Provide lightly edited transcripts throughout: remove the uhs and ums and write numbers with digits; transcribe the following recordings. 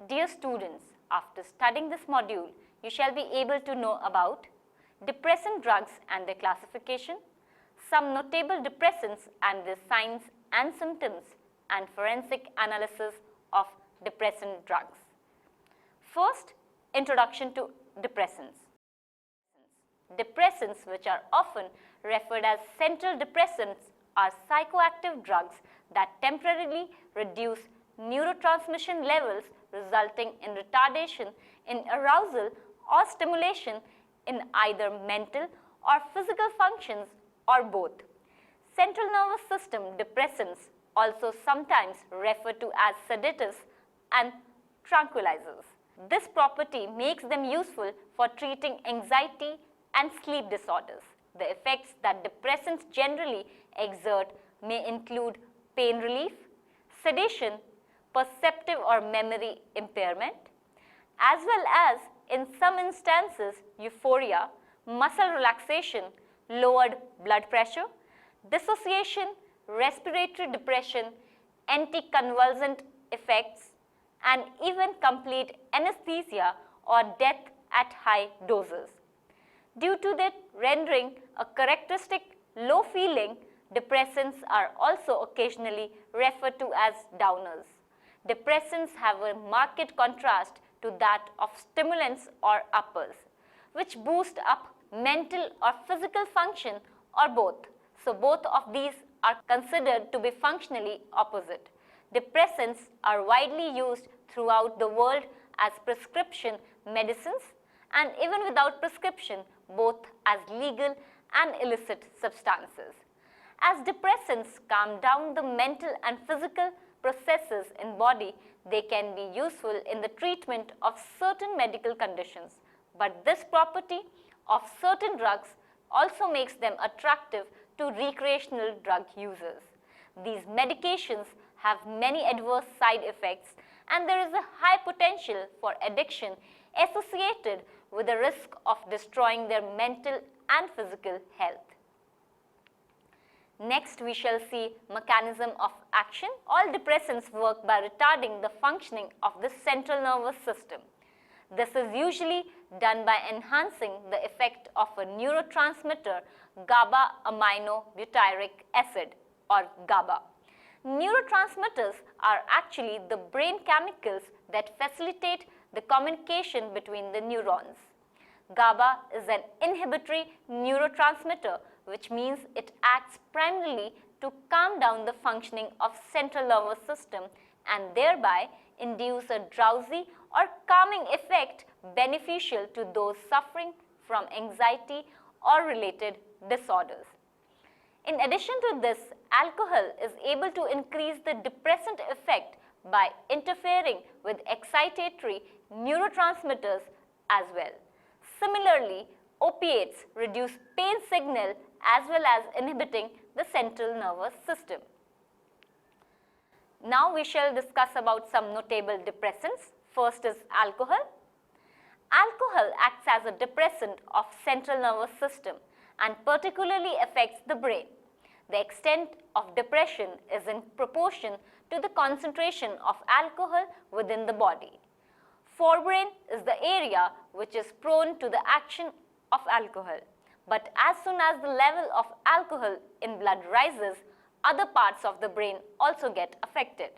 Dear students, after studying this module, you shall be able to know about depressant drugs and their classification, some notable depressants and their signs and symptoms, and forensic analysis of depressant drugs. First, introduction to depressants. Depressants, which are often referred as central depressants, are psychoactive drugs that temporarily reduce neurotransmission levels, resulting in retardation in arousal or stimulation in either mental or physical functions or both. Central nervous system depressants, also sometimes referred to as sedatives and tranquilizers. This property makes them useful for treating anxiety and sleep disorders. The effects that depressants generally exert may include pain relief, sedation, perceptive or memory impairment, as well as, in some instances, euphoria, muscle relaxation, lowered blood pressure, dissociation, respiratory depression, anticonvulsant effects, and even complete anesthesia or death at high doses. Due to their rendering a characteristic low feeling, depressants are also occasionally referred to as downers. Depressants have a marked contrast to that of stimulants or uppers, which boost up mental or physical function or both. So both of these are considered to be functionally opposite. Depressants are widely used throughout the world as prescription medicines and even without prescription, both as legal and illicit substances. As depressants calm down the mental and physical processes in body, they can be useful in the treatment of certain medical conditions. But this property of certain drugs also makes them attractive to recreational drug users. These medications have many adverse side effects, and there is a high potential for addiction associated with the risk of destroying their mental and physical health. Next, we shall see mechanism of action. All depressants work by retarding the functioning of the central nervous system. This is usually done by enhancing the effect of a neurotransmitter, GABA aminobutyric acid, or GABA. Neurotransmitters are actually the brain chemicals that facilitate the communication between the neurons. GABA is an inhibitory neurotransmitter, which means it acts primarily to calm down the functioning of central nervous system and thereby induce a drowsy or calming effect beneficial to those suffering from anxiety or related disorders. In addition to this, alcohol is able to increase the depressant effect by interfering with excitatory neurotransmitters as well. Similarly, opiates reduce pain signal as well as inhibiting the central nervous system. Now we shall discuss about some notable depressants. First is alcohol. Alcohol acts as a depressant of central nervous system and particularly affects the brain. The extent of depression is in proportion to the concentration of alcohol within the body. Forebrain is the area which is prone to the action of alcohol. But as soon as the level of alcohol in blood rises, other parts of the brain also get affected.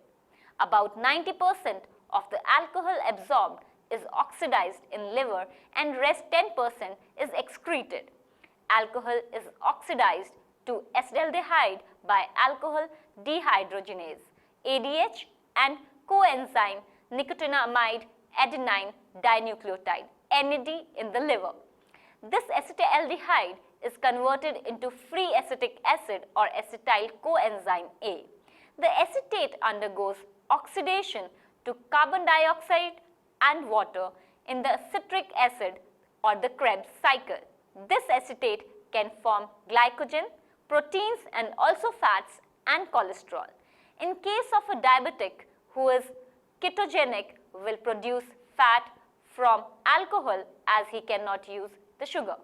About 90% of the alcohol absorbed is oxidized in liver and rest 10% is excreted. Alcohol is oxidized to acetaldehyde by alcohol dehydrogenase, ADH, and coenzyme nicotinamide adenine dinucleotide, NAD, in the liver. This acetaldehyde is converted into free acetic acid or acetyl coenzyme A. The acetate undergoes oxidation to carbon dioxide and water in the citric acid or the Krebs cycle. This acetate can form glycogen, proteins, and also fats and cholesterol. In case of a diabetic who is ketogenic, will produce fat from alcohol as he cannot use the sugar.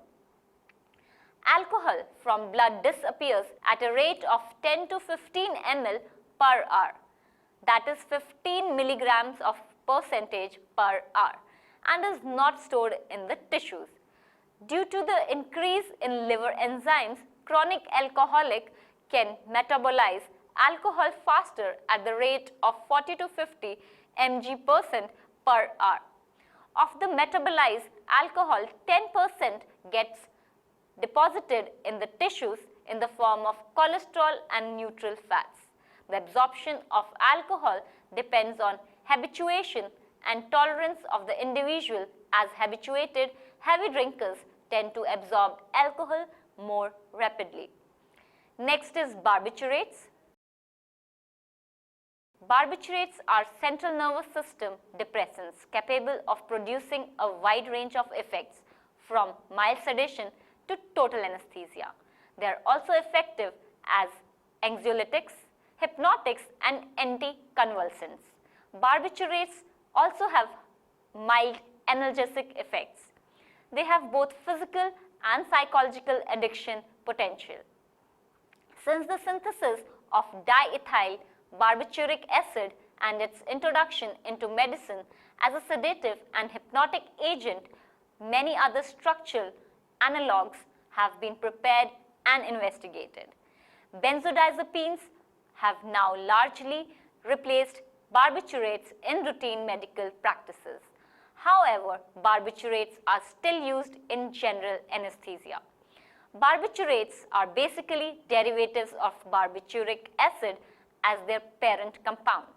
Alcohol from blood disappears at a rate of 10 to 15 ml per hour. That is 15 milligrams of percentage per hour and is not stored in the tissues. Due to the increase in liver enzymes, chronic alcoholic can metabolize alcohol faster at the rate of 40 to 50 mg% per hour. Of the metabolized alcohol, 10% gets deposited in the tissues in the form of cholesterol and neutral fats. The absorption of alcohol depends on habituation and tolerance of the individual, as habituated heavy drinkers tend to absorb alcohol more rapidly. Next is barbiturates. Barbiturates are central nervous system depressants capable of producing a wide range of effects from mild sedation to total anesthesia. They are also effective as anxiolytics, hypnotics and anticonvulsants. Barbiturates also have mild analgesic effects. They have both physical and psychological addiction potential. Since the synthesis of diethyl barbituric acid and its introduction into medicine as a sedative and hypnotic agent, many other structural analogues have been prepared and investigated. Benzodiazepines have now largely replaced barbiturates in routine medical practices. However, barbiturates are still used in general anesthesia. Barbiturates are basically derivatives of barbituric acid as their parent compound.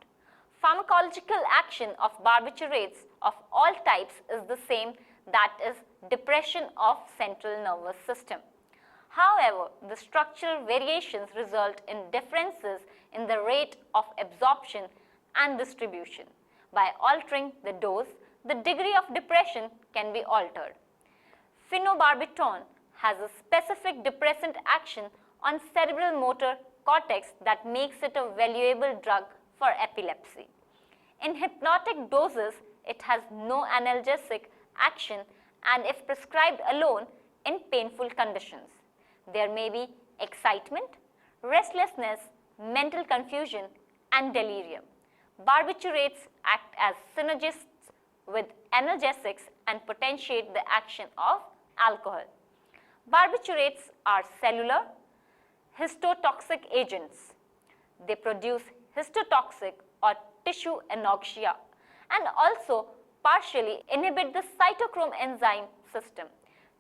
Pharmacological action of barbiturates of all types is the same, that is, depression of central nervous system. However, the structural variations result in differences in the rate of absorption and distribution. By altering the dose, the degree of depression can be altered. Phenobarbital has a specific depressant action on cerebral motor cortex that makes it a valuable drug for epilepsy. In hypnotic doses, it has no analgesic action and if prescribed alone in painful conditions. There may be excitement, restlessness, mental confusion, and delirium. Barbiturates act as synergists with analgesics and potentiate the action of alcohol. Barbiturates are cellular histotoxic agents. They produce histotoxic or tissue anoxia and also partially inhibit the cytochrome enzyme system.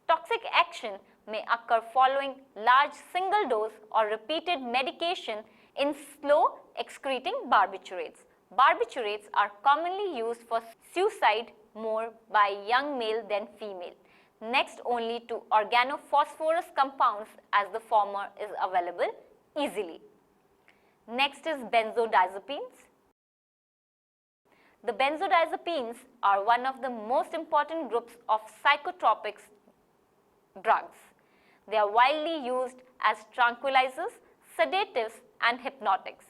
Toxic action may occur following large single dose or repeated medication in slow excreting barbiturates. Barbiturates are commonly used for suicide more by young male than female, next only to organophosphorus compounds as the former is available easily. Next is benzodiazepines. The benzodiazepines are one of the most important groups of psychotropic drugs. They are widely used as tranquilizers, sedatives, and hypnotics.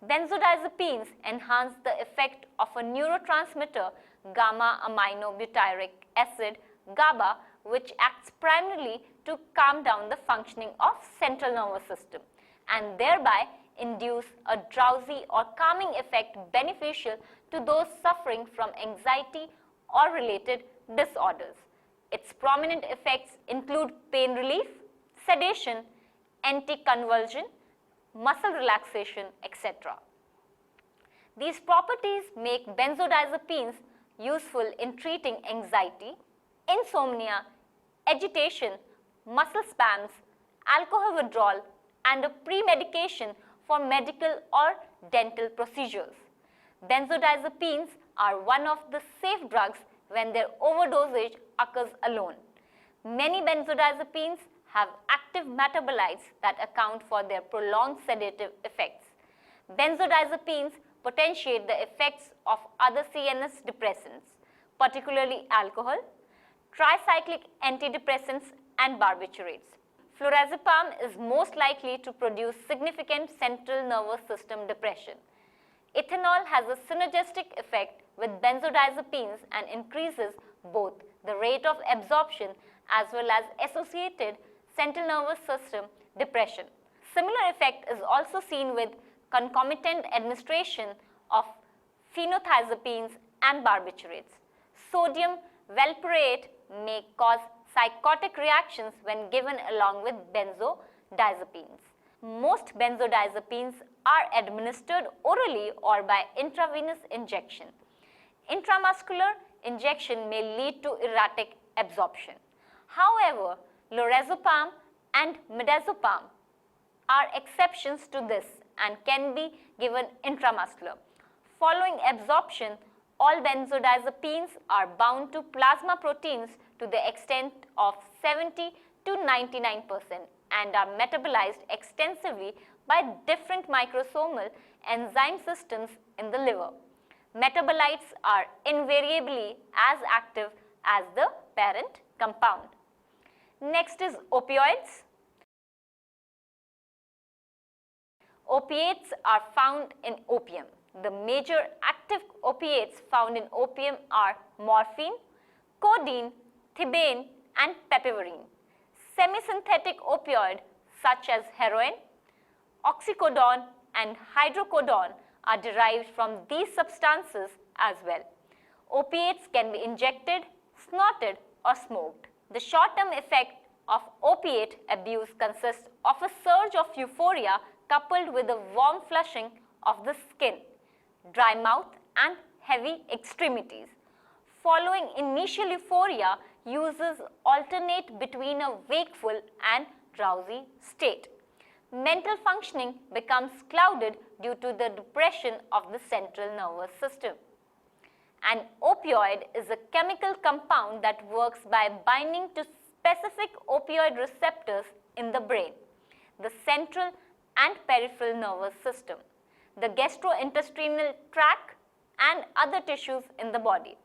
Benzodiazepines enhance the effect of a neurotransmitter, gamma-aminobutyric acid, GABA, which acts primarily to calm down the functioning of central nervous system and thereby induce a drowsy or calming effect beneficial to those suffering from anxiety or related disorders. Its prominent effects include pain relief, sedation, anticonvulsion, muscle relaxation, etc. These properties make benzodiazepines useful in treating anxiety, insomnia, agitation, muscle spasms, alcohol withdrawal, and a pre-medication for medical or dental procedures. Benzodiazepines are one of the safe drugs when their overdosage occurs alone. Many benzodiazepines have active metabolites that account for their prolonged sedative effects. Benzodiazepines potentiate the effects of other CNS depressants, particularly alcohol, tricyclic antidepressants, and barbiturates. Flurazepam is most likely to produce significant central nervous system depression. Ethanol has a synergistic effect with benzodiazepines and increases both the rate of absorption as well as associated central nervous system depression. Similar effect is also seen with concomitant administration of phenothiazepines and barbiturates. Sodium valproate may cause psychotic reactions when given along with benzodiazepines. Most benzodiazepines are administered orally or by intravenous injection. Intramuscular injection may lead to erratic absorption. However, lorazepam and midazolam are exceptions to this and can be given intramuscular. Following absorption, all benzodiazepines are bound to plasma proteins to the extent of 70 to 99% and are metabolized extensively by different microsomal enzyme systems in the liver. Metabolites are invariably as active as the parent compound. Next is opioids. Opiates are found in opium. The major active opiates found in opium are morphine, codeine, thebaine, and piperine. Semisynthetic opioids such as heroin, oxycodone, and hydrocodone are derived from these substances as well. Opiates can be injected, snorted, or smoked. The short-term effect of opiate abuse consists of a surge of euphoria coupled with a warm flushing of the skin, dry mouth, and heavy extremities. Following initial euphoria, users alternate between a wakeful and drowsy state. Mental functioning becomes clouded due to the depression of the central nervous system. An opioid is a chemical compound that works by binding to specific opioid receptors in the brain, the central and peripheral nervous system, the gastrointestinal tract, and other tissues in the body.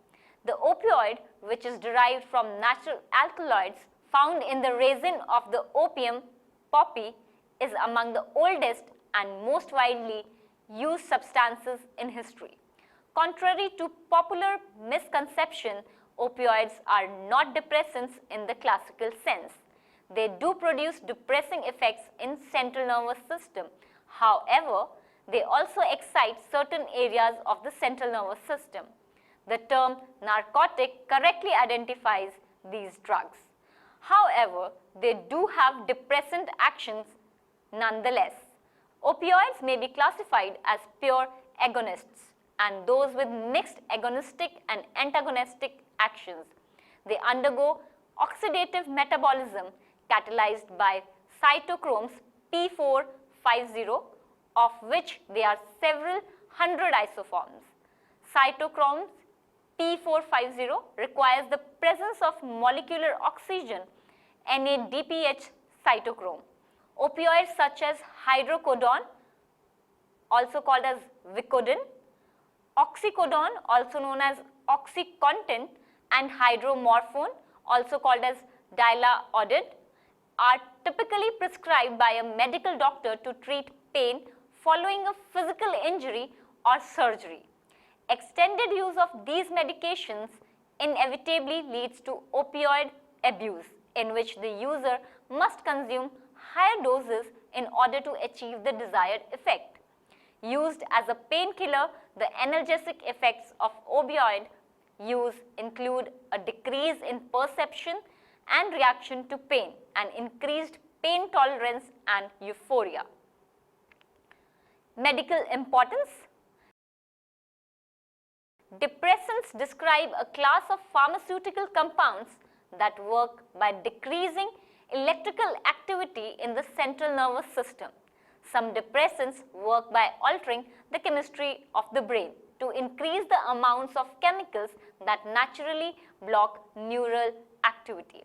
The opioid, which is derived from natural alkaloids found in the resin of the opium poppy, is among the oldest and most widely used substances in history. Contrary to popular misconception, opioids are not depressants in the classical sense. They do produce depressing effects in central nervous system. However, they also excite certain areas of the central nervous system. The term narcotic correctly identifies these drugs. However, they do have depressant actions nonetheless. Opioids may be classified as pure agonists and those with mixed agonistic and antagonistic actions. They undergo oxidative metabolism catalyzed by cytochromes P450, of which there are several hundred isoforms. Cytochromes P450 requires the presence of molecular oxygen, NADPH cytochrome. Opioids such as hydrocodone, also called as Vicodin, oxycodone, also known as OxyContin, and hydromorphone, also called as Dilaudid, are typically prescribed by a medical doctor to treat pain following a physical injury or surgery. Extended use of these medications inevitably leads to opioid abuse, in which the user must consume higher doses in order to achieve the desired effect. Used as a painkiller, the analgesic effects of opioid use include a decrease in perception and reaction to pain, and increased pain tolerance and euphoria. Medical importance. Depressants describe a class of pharmaceutical compounds that work by decreasing electrical activity in the central nervous system. Some depressants work by altering the chemistry of the brain to increase the amounts of chemicals that naturally block neural activity.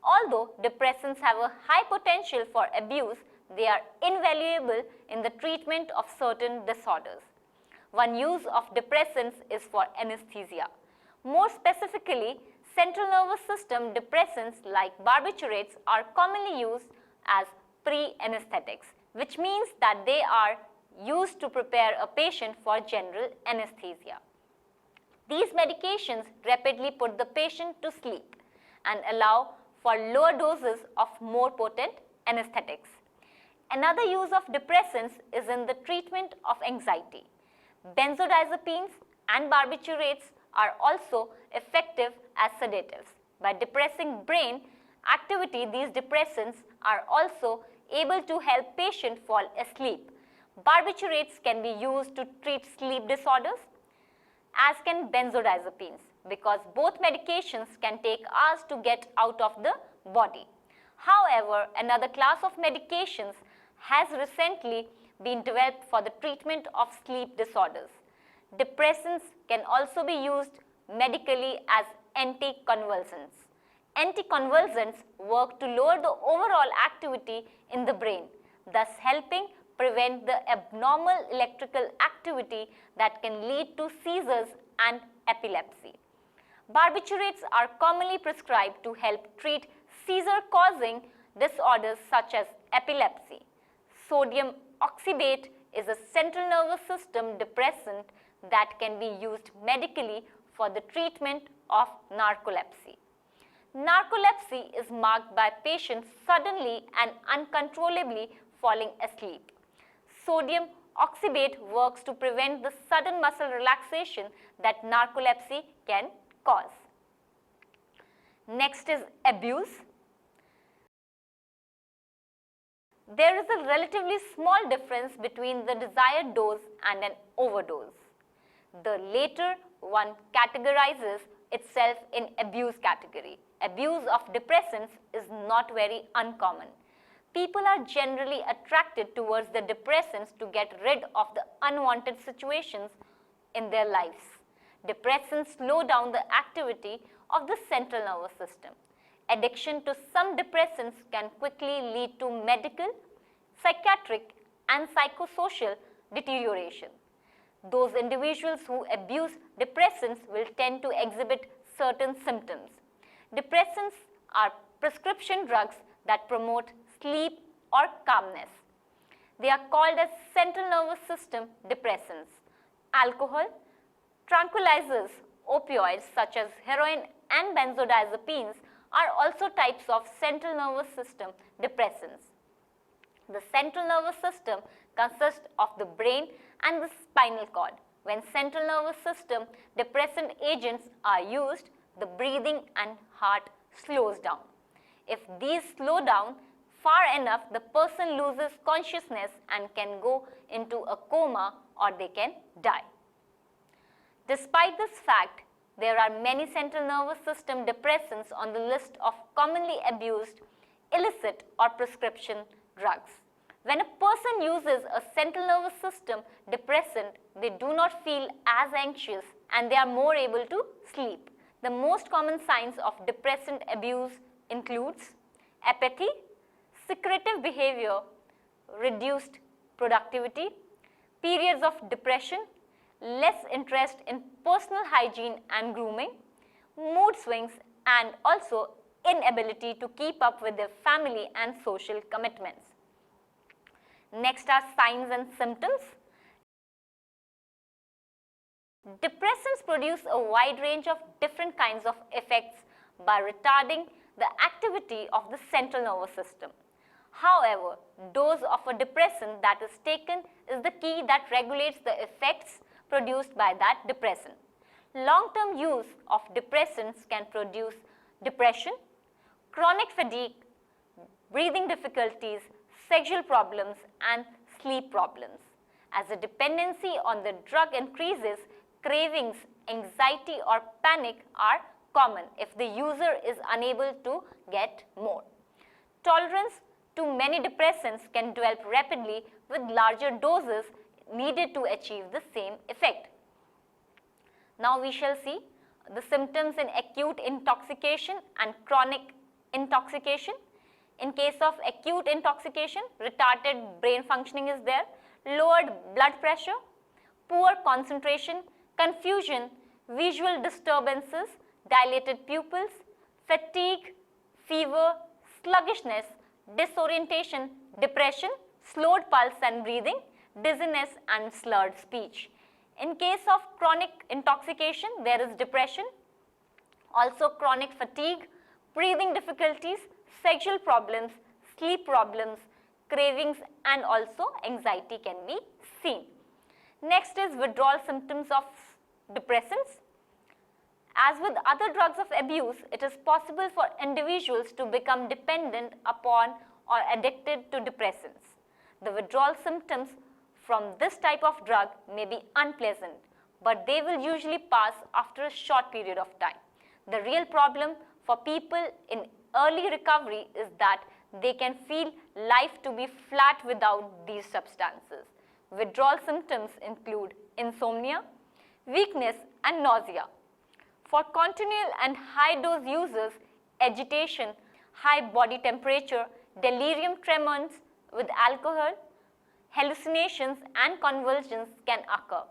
Although depressants have a high potential for abuse, they are invaluable in the treatment of certain disorders. One use of depressants is for anesthesia. More specifically, central nervous system depressants like barbiturates are commonly used as pre-anesthetics, which means that they are used to prepare a patient for general anesthesia. These medications rapidly put the patient to sleep and allow for lower doses of more potent anesthetics. Another use of depressants is in the treatment of anxiety. Benzodiazepines and barbiturates are also effective as sedatives. By depressing brain activity, these depressants are also able to help patient fall asleep. Barbiturates can be used to treat sleep disorders, as can benzodiazepines, because both medications can take hours to get out of the body. However, another class of medications has recently been developed for the treatment of sleep disorders. Depressants can also be used medically as anticonvulsants. Anticonvulsants work to lower the overall activity in the brain, thus helping prevent the abnormal electrical activity that can lead to seizures and epilepsy. Barbiturates are commonly prescribed to help treat seizure-causing disorders such as epilepsy. Sodium oxybate is a central nervous system depressant that can be used medically for the treatment of narcolepsy. Narcolepsy is marked by patients suddenly and uncontrollably falling asleep. Sodium oxybate works to prevent the sudden muscle relaxation that narcolepsy can cause. Next is abuse. There is a relatively small difference between the desired dose and an overdose. The later one categorizes itself in abuse category. Abuse of depressants is not very uncommon. People are generally attracted towards the depressants to get rid of the unwanted situations in their lives. Depressants slow down the activity of the central nervous system. Addiction to some depressants can quickly lead to medical, psychiatric, and psychosocial deterioration. Those individuals who abuse depressants will tend to exhibit certain symptoms. Depressants are prescription drugs that promote sleep or calmness. They are called as central nervous system depressants. Alcohol, tranquilizers, opioids such as heroin and benzodiazepines are also types of central nervous system depressants. The central nervous system consists of the brain and the spinal cord. When central nervous system depressant agents are used, the breathing and heart slows down. If these slow down far enough, the person loses consciousness and can go into a coma or they can die. Despite this fact, there are many central nervous system depressants on the list of commonly abused illicit or prescription drugs. When a person uses a central nervous system depressant, they do not feel as anxious and they are more able to sleep. The most common signs of depressant abuse includes apathy, secretive behavior, reduced productivity, periods of depression, less interest in personal hygiene and grooming, mood swings, and also inability to keep up with their family and social commitments. Next are signs and symptoms. Depressants produce a wide range of different kinds of effects by retarding the activity of the central nervous system. However, dose of a depressant that is taken is the key that regulates the effects produced by that depressant. Long-term use of depressants can produce depression, chronic fatigue, breathing difficulties, sexual problems, and sleep problems. As the dependency on the drug increases, cravings, anxiety, or panic are common if the user is unable to get more. Tolerance to many depressants can develop rapidly with larger doses needed to achieve the same effect. Now we shall see the symptoms in acute intoxication and chronic intoxication. In case of acute intoxication, retarded brain functioning is there, lowered blood pressure, poor concentration, confusion, visual disturbances, dilated pupils, fatigue, fever, sluggishness, disorientation, depression, slowed pulse and breathing, dizziness, and slurred speech. In case of chronic intoxication, there is depression, also chronic fatigue, breathing difficulties, sexual problems, sleep problems, cravings, and also anxiety can be seen. Next is withdrawal symptoms of depressants. As with other drugs of abuse, it is possible for individuals to become dependent upon or addicted to depressants. The withdrawal symptoms from this type of drug may be unpleasant, but they will usually pass after a short period of time. The real problem for people in early recovery is that they can feel life to be flat without these substances. Withdrawal symptoms include insomnia, weakness, and nausea. For continual and high dose users, agitation, high body temperature, delirium tremens with alcohol, hallucinations, and convulsions can occur.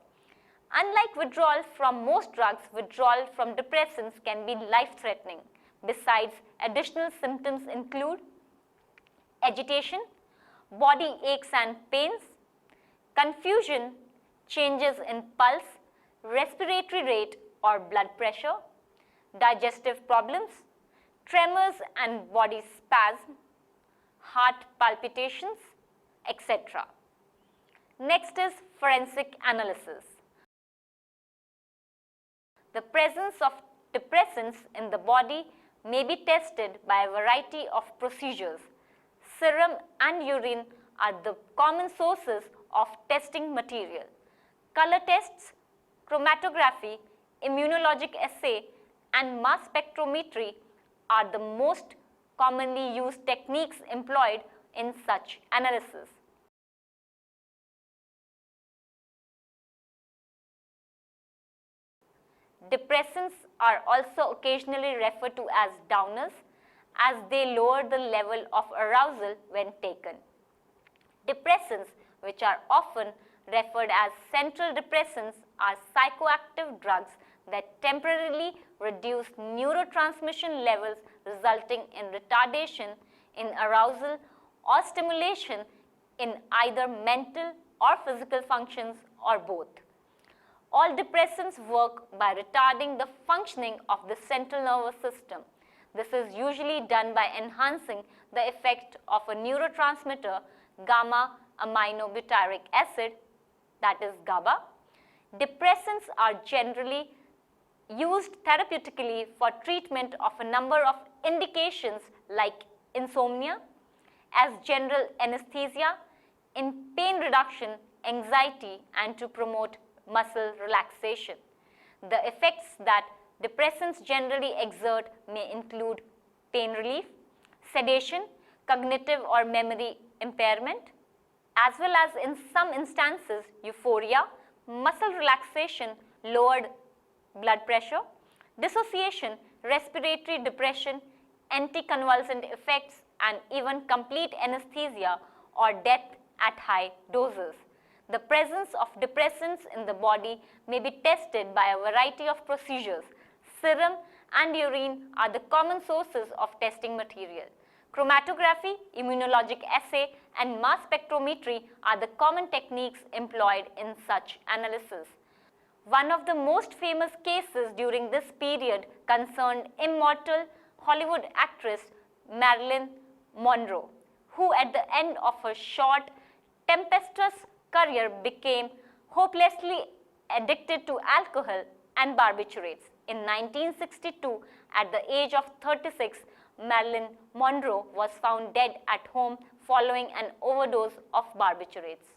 Unlike withdrawal from most drugs, withdrawal from depressants can be life-threatening. Besides, additional symptoms include agitation, body aches and pains, confusion, changes in pulse, respiratory rate or blood pressure, digestive problems, tremors and body spasm, heart palpitations, etc. Next is forensic analysis. The presence of depressants in the body may be tested by a variety of procedures. Serum and urine are the common sources of testing material. Color tests, chromatography, immunologic assay, and mass spectrometry are the most commonly used techniques employed in such analysis. Depressants are also occasionally referred to as downers, as they lower the level of arousal when taken. Depressants, which are often referred as central depressants, are psychoactive drugs that temporarily reduce neurotransmission levels, resulting in retardation in arousal or stimulation in either mental or physical functions or both. All depressants work by retarding the functioning of the central nervous system. This is usually done by enhancing the effect of a neurotransmitter, gamma aminobutyric acid, that is GABA. Depressants are generally used therapeutically for treatment of a number of indications like insomnia, as general anesthesia, in pain reduction, anxiety, and to promote muscle relaxation. The effects that depressants generally exert may include pain relief, sedation, cognitive or memory impairment, as well as in some instances euphoria, muscle relaxation, lowered blood pressure, dissociation, respiratory depression, anticonvulsant effects, and even complete anesthesia or death at high doses. The presence of depressants in the body may be tested by a variety of procedures. Serum and urine are the common sources of testing material. Chromatography, immunologic assay, and mass spectrometry are the common techniques employed in such analysis. One of the most famous cases during this period concerned immortal Hollywood actress Marilyn Monroe, who at the end of her short, tempestuous career became hopelessly addicted to alcohol and barbiturates. In 1962, at the age of 36, Marilyn Monroe was found dead at home following an overdose of barbiturates.